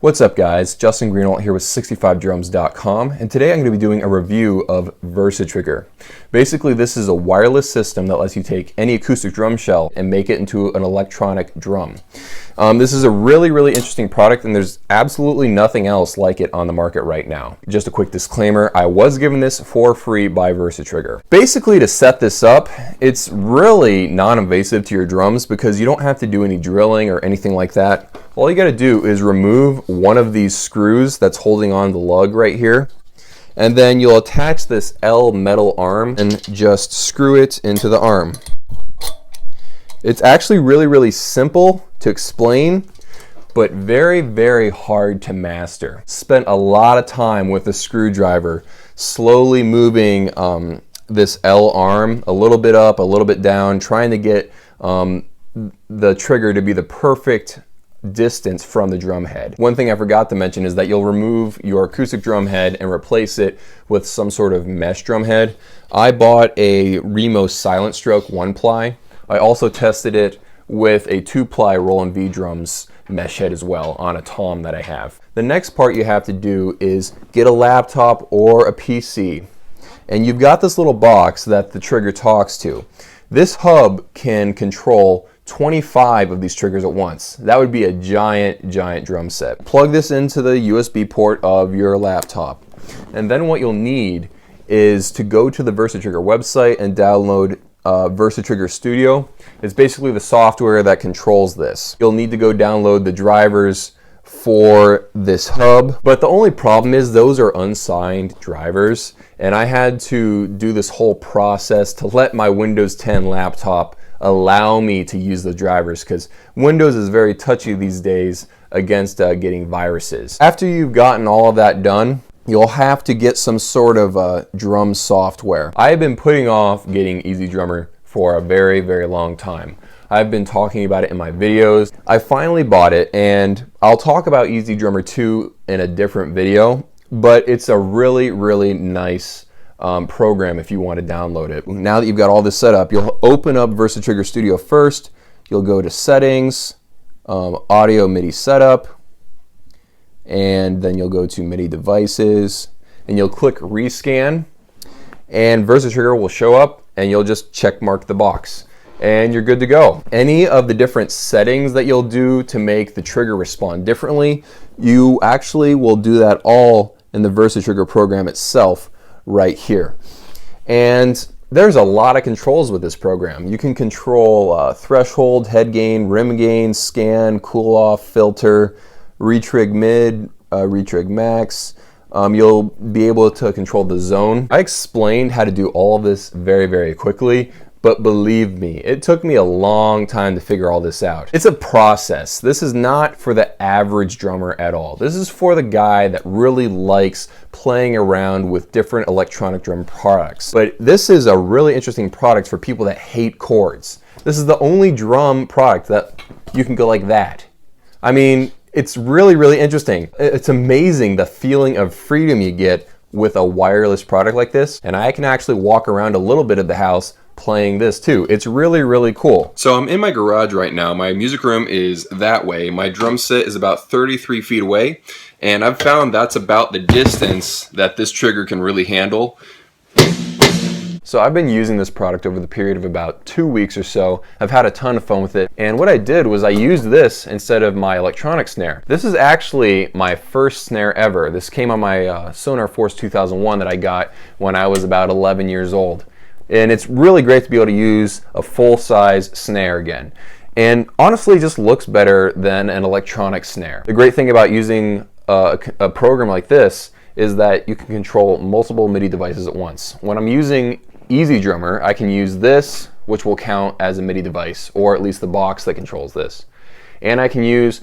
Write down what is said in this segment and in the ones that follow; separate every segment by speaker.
Speaker 1: What's up guys, Justin Greenwald here with 65drums.com, and today I'm going to be doing a review of Versatrigger. Basically this is a wireless system that lets you take any acoustic drum shell and make it into an electronic drum. This is a really interesting product, and there's absolutely nothing else like it on the market right now. Just a quick disclaimer, I was given this for free by Versatrigger. Basically to set this up, it's really non-invasive to your drums because you don't have to do any drilling or anything like that. All you got to do is remove one of these screws that's holding on the lug right here, and then you'll attach this L metal arm and just screw it into the arm. It's actually really simple to explain, but very hard to master. Spent a lot of time with a screwdriver slowly moving this L arm a little bit up, a little bit down, trying to get the trigger to be the perfect distance from the drum head. One thing I forgot to mention is that you'll remove your acoustic drum head and replace it with some sort of mesh drum head. I bought a Remo Silent Stroke 1-ply. I also tested it with a 2-ply Roland V drums mesh head as well on a tom that I have. The next part you have to do is get a laptop or a PC, and you've got this little box that the trigger talks to. This hub can control 25 of these triggers at once. That would be a giant drum set. Plug this into the USB port of your laptop, and then what you'll need is to go to the Versatrigger website and download Versatrigger Studio. It's basically the software that controls this. You'll need to go download the drivers for this hub, but the only problem is those are unsigned drivers, and I had to do this whole process to let my Windows 10 laptop allow me to use the drivers, because Windows is very touchy these days against getting viruses. After you've gotten all of that done, you'll have to get some sort of drum software. I've been putting off getting Easy Drummer for a very long time. I've been talking about it in my videos. I finally bought it, and I'll talk about Easy Drummer 2 in a different video, but it's a really nice program if you want to download it. Now that you've got all this set up, you'll open up Versatrigger Studio first. You'll go to Settings, Audio MIDI Setup, and then you'll go to MIDI Devices, and you'll click Rescan, and Versatrigger will show up, and you'll just check mark the box, and you're good to go. Any of the different settings that you'll do to make the trigger respond differently, you actually will do that all in the Versatrigger program itself right here. And there's a lot of controls with this program. You can control threshold, head gain, rim gain, scan, cool off, filter, retrig mid, retrig max. You'll be able to control the zone. I explained how to do all of this very quickly, but believe me, it took me a long time to figure all this out. It's a process. This is not for the average drummer at all. This is for the guy that really likes playing around with different electronic drum products. But this is a really interesting product for people that hate chords. This is the only drum product that you can go like that. I mean, it's really interesting. It's amazing the feeling of freedom you get with a wireless product like this, and I can actually walk around a little bit of the house playing this too. It's really cool. So I'm in my garage right now. My music room is that way. My drum set is about 33 feet away, and I've found that's about the distance that this trigger can really handle. So I've been using this product over the period of about 2 weeks or so. I've had a ton of fun with it, and what I did was I used this instead of my electronic snare. This is actually my first snare ever. This came on my Sonar Force 2001 that I got when I was about 11 years old. And it's really great to be able to use a full-size snare again. And honestly, it just looks better than an electronic snare. The great thing about using a program like this is that you can control multiple MIDI devices at once. When I'm using Easy Drummer, I can use this, which will count as a MIDI device, or at least the box that controls this. And I can use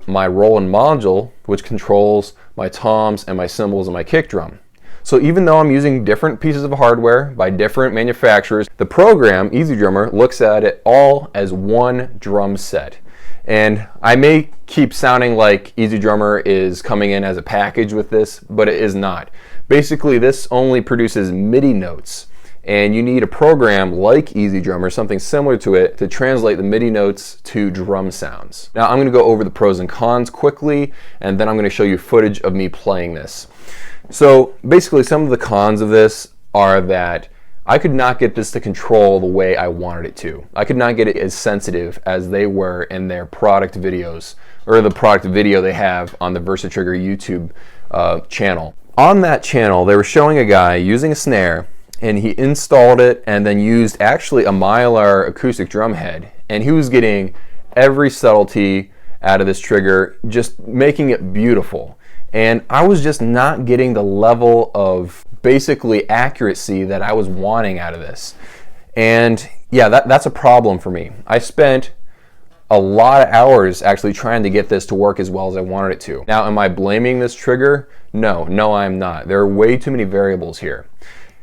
Speaker 1: my Roland module, which controls my toms and my cymbals and my kick drum. So even though I'm using different pieces of hardware by different manufacturers, the program, Easy Drummer, looks at it all as one drum set. And I may keep sounding like Easy Drummer is coming in as a package with this, but it is not. Basically, this only produces MIDI notes, and you need a program like EasyDrum or something similar to it to translate the MIDI notes to drum sounds. Now I'm going to go over the pros and cons quickly, and then I'm going to show you footage of me playing this. So basically some of the cons of this are that I could not get this to control the way I wanted it to. I could not get it as sensitive as they were in their product videos, or the product video they have on the Versatrigger YouTube channel. On that channel, they were showing a guy using a snare, and he installed it and then used actually a Mylar acoustic drum head, and he was getting every subtlety out of this trigger, just making it beautiful. And I was just not getting the level of basically accuracy that I was wanting out of this. And yeah, that's a problem for me. I spent a lot of hours actually trying to get this to work as well as I wanted it to. Now, am I blaming this trigger? No, I'm not. There are way too many variables here.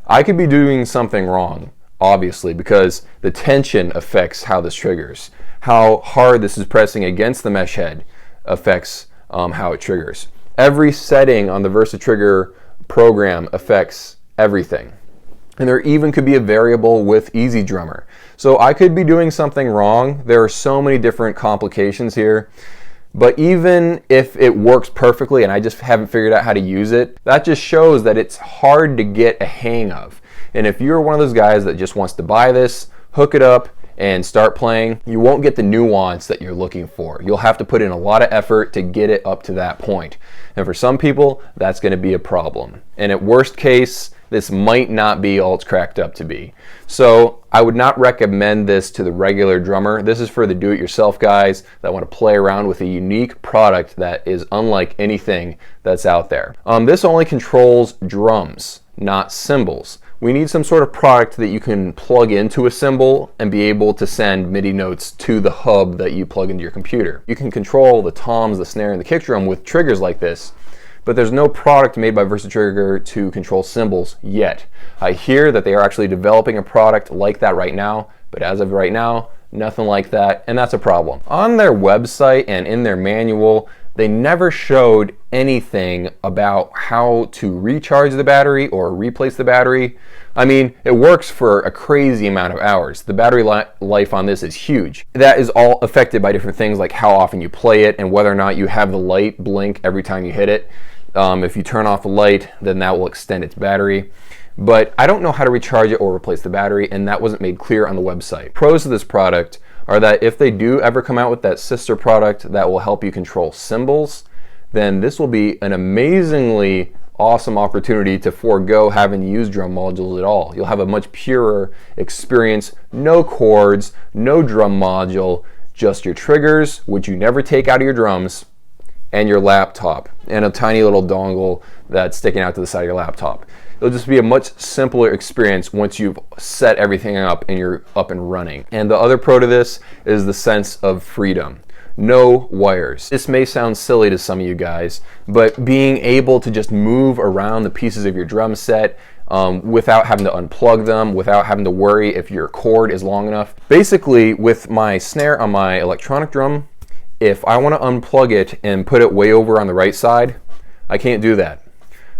Speaker 1: I could be doing something wrong, obviously, because the tension affects how this triggers. How hard this is pressing against the mesh head affects how it triggers. Every setting on the Versatrigger program affects everything. And there even could be a variable with EasyDrummer. So I could be doing something wrong. There are so many different complications here. But even if it works perfectly and I just haven't figured out how to use it, that just shows that it's hard to get a hang of. And if you're one of those guys that just wants to buy this, hook it up, and start playing, you won't get the nuance that you're looking for. You'll have to put in a lot of effort to get it up to that point. And for some people, that's going to be a problem. And at worst case, this might not be all it's cracked up to be. So I would not recommend this to the regular drummer. This is for the do-it-yourself guys that want to play around with a unique product that is unlike anything that's out there. This only controls drums, not cymbals. We need some sort of product that you can plug into a cymbal and be able to send MIDI notes to the hub that you plug into your computer. You can control the toms, the snare, and the kick drum with triggers like this, but there's no product made by Versatrigger to control cymbals yet. I hear that they are actually developing a product like that right now, but as of right now, nothing like that, and that's a problem. On their website and in their manual, they never showed anything about how to recharge the battery or replace the battery. I mean, it works for a crazy amount of hours. The battery life on this is huge. That is all affected by different things like how often you play it and whether or not you have the light blink every time you hit it. If you turn off the light, then that will extend its battery. But I don't know how to recharge it or replace the battery, and that wasn't made clear on the website. Pros of this product are that if they do ever come out with that sister product that will help you control cymbals, then this will be an amazingly awesome opportunity to forego having to use drum modules at all. You'll have a much purer experience, no chords, no drum module, just your triggers, which you never take out of your drums, and your laptop, and a tiny little dongle that's sticking out to the side of your laptop. It'll just be a much simpler experience once you've set everything up and you're up and running. And the other pro to this is the sense of freedom. No wires. This may sound silly to some of you guys, but being able to just move around the pieces of your drum set without having to unplug them, without having to worry if your cord is long enough. Basically, with my snare on my electronic drum, if I want to unplug it and put it way over on the right side, I can't do that.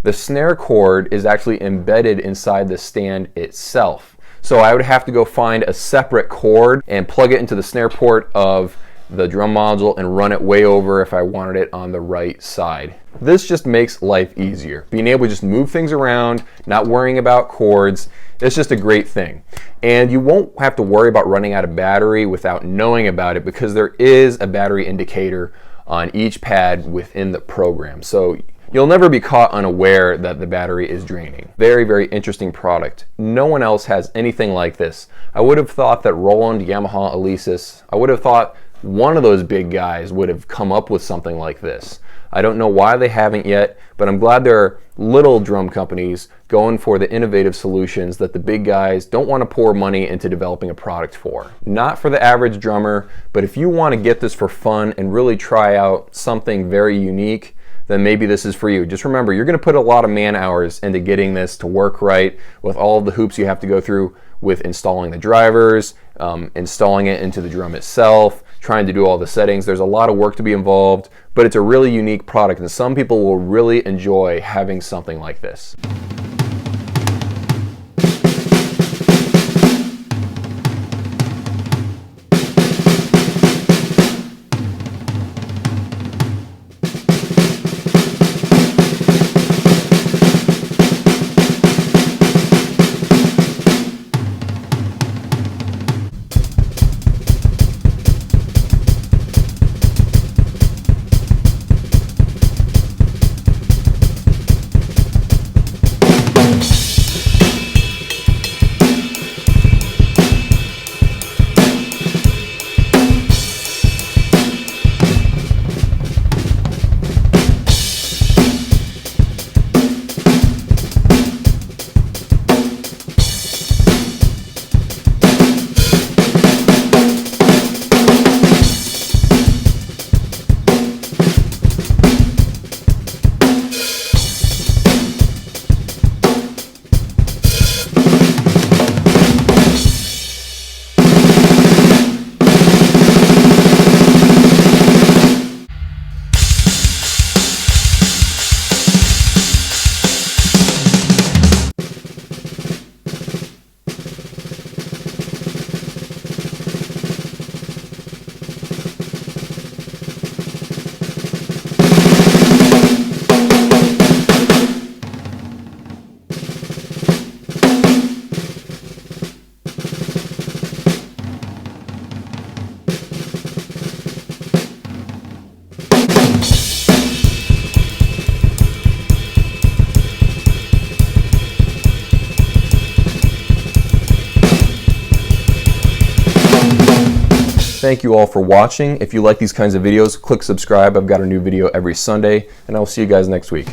Speaker 1: The snare cord is actually embedded inside the stand itself. So I would have to go find a separate cord and plug it into the snare port of the drum module and run it way over if I wanted it on the right side. This just makes life easier. Being able to just move things around, not worrying about chords, it's just a great thing. And you won't have to worry about running out of battery without knowing about it, because there is a battery indicator on each pad within the program. So you'll never be caught unaware that the battery is draining. Very, very interesting product. No one else has anything like this. I would have thought that Roland, Yamaha, Alesis, I would have thought one of those big guys would have come up with something like this. I don't know why they haven't yet, but I'm glad there are little drum companies going for the innovative solutions that the big guys don't want to pour money into developing a product for. Not for the average drummer, but if you want to get this for fun and really try out something very unique, then maybe this is for you. Just remember, you're going to put a lot of man hours into getting this to work right, with all of the hoops you have to go through with installing the drivers, installing it into the drum itself, trying to do all the settings. There's a lot of work to be involved, but it's a really unique product, and some people will really enjoy having something like this. thank you all for watching. If you like these kinds of videos, click subscribe. I've got a new video every Sunday, and I will see you guys next week.